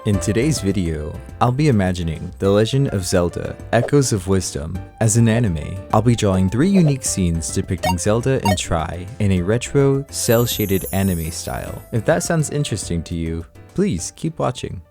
In today's video, I'll be imagining The Legend of Zelda: Echoes of Wisdom as an anime. I'll be drawing 3 unique scenes depicting Zelda and Tri in a retro, cel-shaded anime style. If that sounds interesting to you, please keep watching.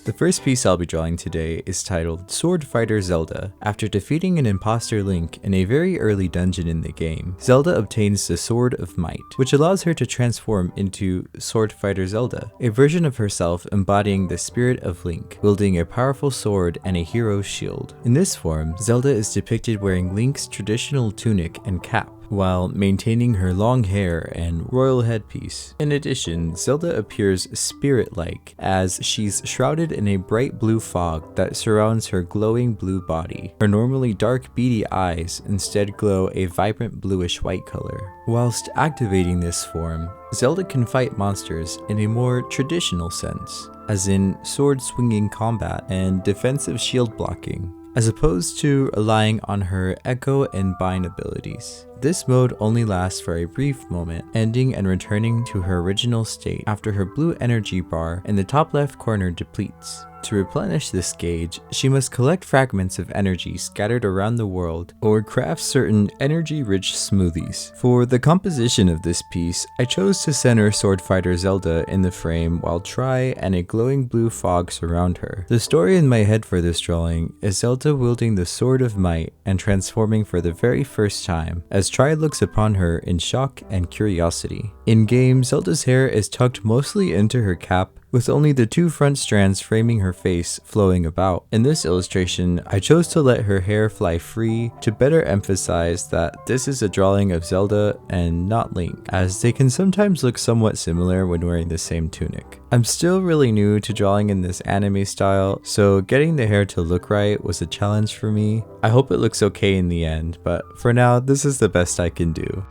The first piece I'll be drawing today is titled Sword Fighter Zelda. After defeating an imposter Link in a very early dungeon in the game, Zelda obtains the Sword of Might, which allows her to transform into Sword Fighter Zelda, a version of herself embodying the spirit of Link, wielding a powerful sword and a hero's shield. In this form, Zelda is depicted wearing Link's traditional tunic and cap, while maintaining her long hair and royal headpiece. In addition, Zelda appears spirit-like as she's shrouded in a bright blue fog that surrounds her glowing blue body. Her normally dark beady eyes instead glow a vibrant bluish white color. Whilst activating this form, Zelda can fight monsters in a more traditional sense, as in sword-swinging combat and defensive shield blocking, as opposed to relying on her echo and bind abilities. This mode only lasts for a brief moment, ending and returning to her original state after her blue energy bar in the top left corner depletes. To replenish this gauge, she must collect fragments of energy scattered around the world or craft certain energy-rich smoothies. For the composition of this piece, I chose to center Sword Fighter Zelda in the frame while Tri and a glowing blue fog surround her. The story in my head for this drawing is Zelda wielding the Sword of Might and transforming for the very first time, as Tri looks upon her in shock and curiosity. In-game, Zelda's hair is tucked mostly into her cap, with only the 2 front strands framing her face flowing about. In this illustration, I chose to let her hair fly free to better emphasize that this is a drawing of Zelda and not Link, as they can sometimes look somewhat similar when wearing the same tunic. I'm still really new to drawing in this anime style, so getting the hair to look right was a challenge for me. I hope it looks okay in the end, but for now, this is the best I can do.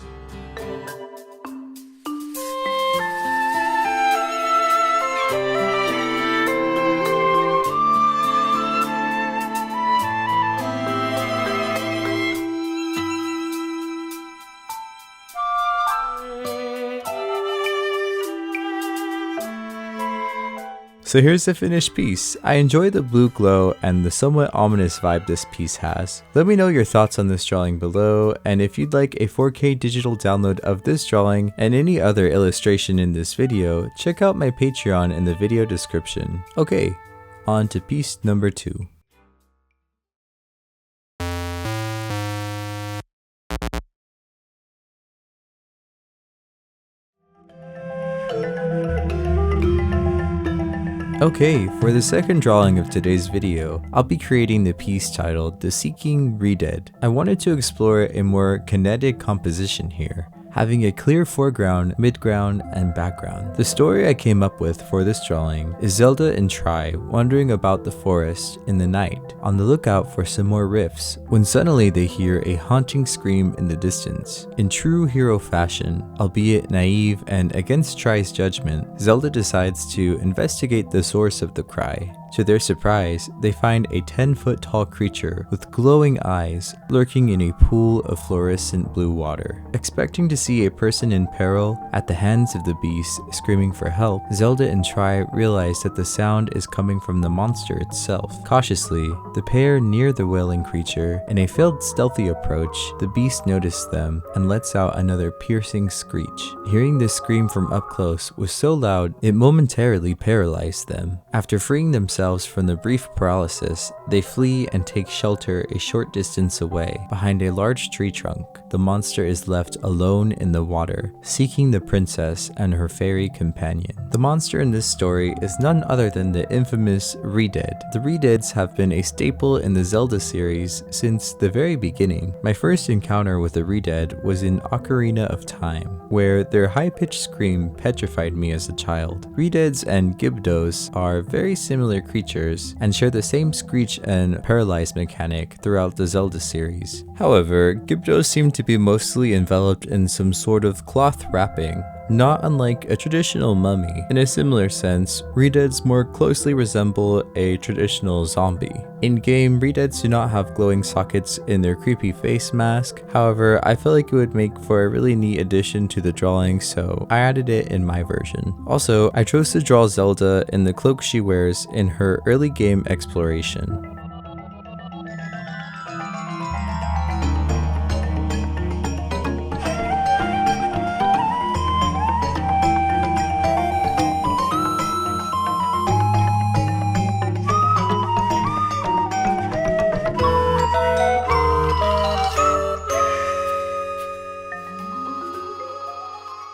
So here's the finished piece. I enjoy the blue glow and the somewhat ominous vibe this piece has. Let me know your thoughts on this drawing below, and if you'd like a 4K digital download of this drawing and any other illustration in this video, check out my Patreon in the video description. Okay, on to piece number 2. Okay, for the second drawing of today's video, I'll be creating the piece titled The Seeking ReDead. I wanted to explore a more kinetic composition here, having a clear foreground, midground, and background. The story I came up with for this drawing is Zelda and Tri wandering about the forest in the night, on the lookout for some more rifts, when suddenly they hear a haunting scream in the distance. In true hero fashion, albeit naive and against Tri's judgment, Zelda decides to investigate the source of the cry. To their surprise, they find a 10-foot tall creature with glowing eyes lurking in a pool of fluorescent blue water. Expecting to see a person in peril at the hands of the beast screaming for help, Zelda and Tri realize that the sound is coming from the monster itself. Cautiously, the pair near the wailing creature. In a failed stealthy approach, the beast notices them and lets out another piercing screech. Hearing this scream from up close was so loud, it momentarily paralyzed them. After freeing themselves from the brief paralysis, they flee and take shelter a short distance away, behind a large tree trunk. The monster is left alone in the water, seeking the princess and her fairy companion. The monster in this story is none other than the infamous ReDead. The ReDeads have been a staple in the Zelda series since the very beginning. My first encounter with a ReDead was in Ocarina of Time, where their high-pitched scream petrified me as a child. ReDeads and Gibdos are very similar creatures and share the same screech and paralyze mechanic throughout the Zelda series. However, Gibdos seem to be mostly enveloped in some sort of cloth wrapping, not unlike a traditional mummy. In a similar sense, ReDeads more closely resemble a traditional zombie. In-game, ReDeads do not have glowing sockets in their creepy face mask. However, I feel like it would make for a really neat addition to the drawing, so I added it in my version. Also, I chose to draw Zelda in the cloak she wears in her early game exploration.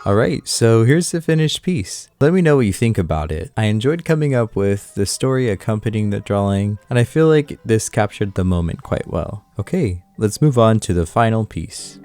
Alright, so here's the finished piece. Let me know what you think about it. I enjoyed coming up with the story accompanying the drawing, and I feel like this captured the moment quite well. Okay, let's move on to the final piece.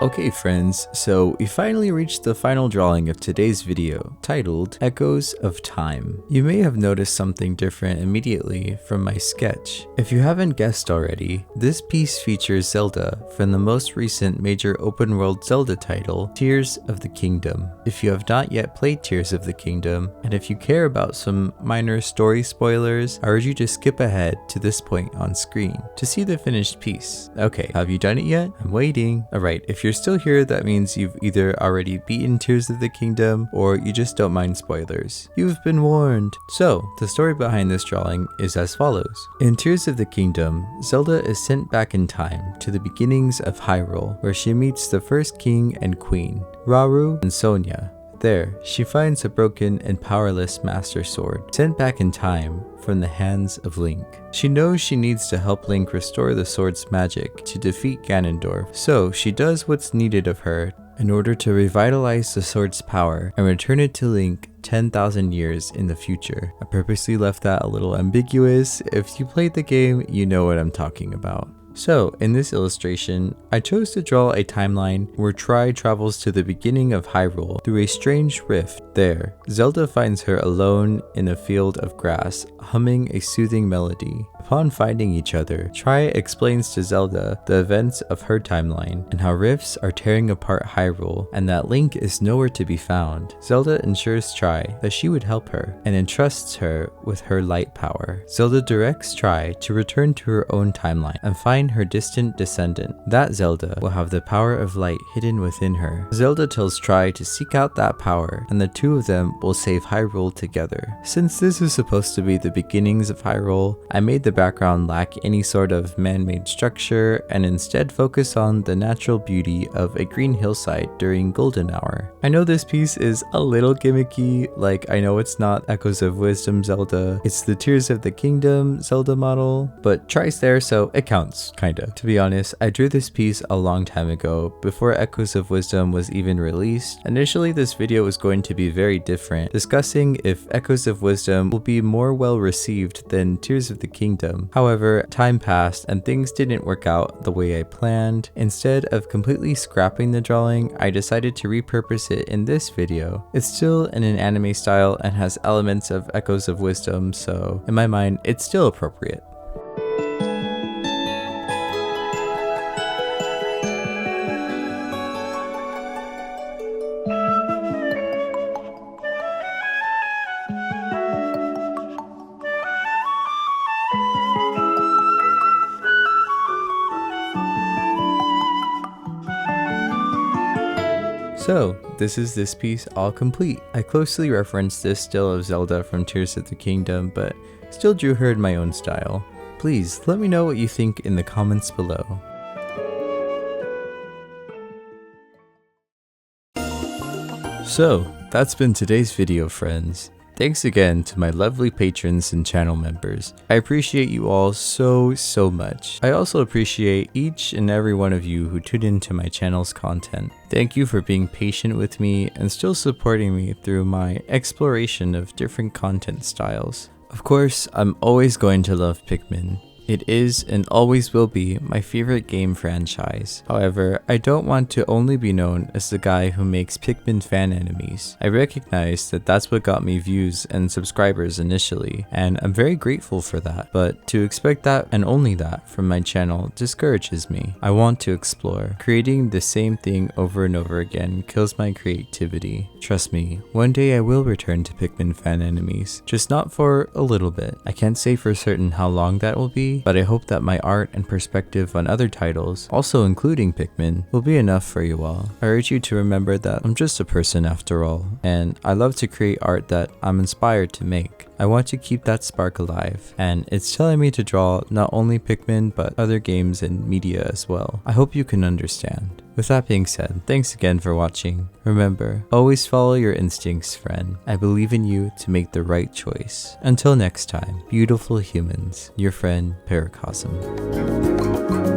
Okay friends, so we finally reached the final drawing of today's video, titled Echoes of Time. You may have noticed something different immediately from my sketch. If you haven't guessed already, this piece features Zelda from the most recent major open world Zelda title, Tears of the Kingdom. If you have not yet played Tears of the Kingdom, and if you care about some minor story spoilers, I urge you to skip ahead to this point on screen to see the finished piece. Okay, have you done it yet? I'm waiting. Alright, if you're still here, that means you've either already beaten Tears of the Kingdom or you just don't mind spoilers. You've been warned. So, the story behind this drawing is as follows. In Tears of the Kingdom, Zelda is sent back in time to the beginnings of Hyrule, where she meets the first king and queen, Rauru and Sonia. There, she finds a broken and powerless Master Sword, sent back in time from the hands of Link. She knows she needs to help Link restore the sword's magic to defeat Ganondorf, so she does what's needed of her in order to revitalize the sword's power and return it to Link 10,000 years in the future. I purposely left that a little ambiguous. If you played the game, you know what I'm talking about. So, in this illustration, I chose to draw a timeline where Tri travels to the beginning of Hyrule through a strange rift. There, Zelda finds her alone in a field of grass, humming a soothing melody. Upon finding each other, Tri explains to Zelda the events of her timeline and how rifts are tearing apart Hyrule and that Link is nowhere to be found. Zelda ensures Tri that she would help her and entrusts her with her light power. Zelda directs Tri to return to her own timeline and find her distant descendant. That Zelda will have the power of light hidden within her. Zelda tells Tri to seek out that power and the two of them will save Hyrule together. Since this is supposed to be the beginnings of Hyrule, I made the background lack any sort of man-made structure and instead focus on the natural beauty of a green hillside during Golden Hour. I know this piece is a little gimmicky, like I know it's not Echoes of Wisdom Zelda, it's the Tears of the Kingdom Zelda model, but Tri's there so it counts, kinda. To be honest, I drew this piece a long time ago, before Echoes of Wisdom was even released. Initially this video was going to be very different, discussing if Echoes of Wisdom will be more well received than Tears of the Kingdom. However, time passed and things didn't work out the way I planned. Instead of completely scrapping the drawing, I decided to repurpose it in this video. It's still in an anime style and has elements of Echoes of Wisdom, so in my mind, it's still appropriate. So, this is this piece all complete. I closely referenced this still of Zelda from Tears of the Kingdom, but still drew her in my own style. Please let me know what you think in the comments below. So, that's been today's video, friends. Thanks again to my lovely patrons and channel members. I appreciate you all so much. I also appreciate each and every one of you who tune into my channel's content. Thank you for being patient with me and still supporting me through my exploration of different content styles. Of course, I'm always going to love Pikmin. It is and always will be my favorite game franchise. However, I don't want to only be known as the guy who makes Pikmin fan enemies. I recognize that that's what got me views and subscribers initially, and I'm very grateful for that, but to expect that and only that from my channel discourages me. I want to explore. Creating the same thing over and over again kills my creativity. Trust me, one day I will return to Pikmin fan enemies, just not for a little bit. I can't say for certain how long that will be, but I hope that my art and perspective on other titles, also including Pikmin, will be enough for you all. I urge you to remember that I'm just a person after all, and I love to create art that I'm inspired to make. I want to keep that spark alive, and it's telling me to draw not only Pikmin but other games and media as well. I hope you can understand. With that being said, thanks again for watching. Remember, always follow your instincts, friend. I believe in you to make the right choice. Until next time, beautiful humans, your friend Paracosm.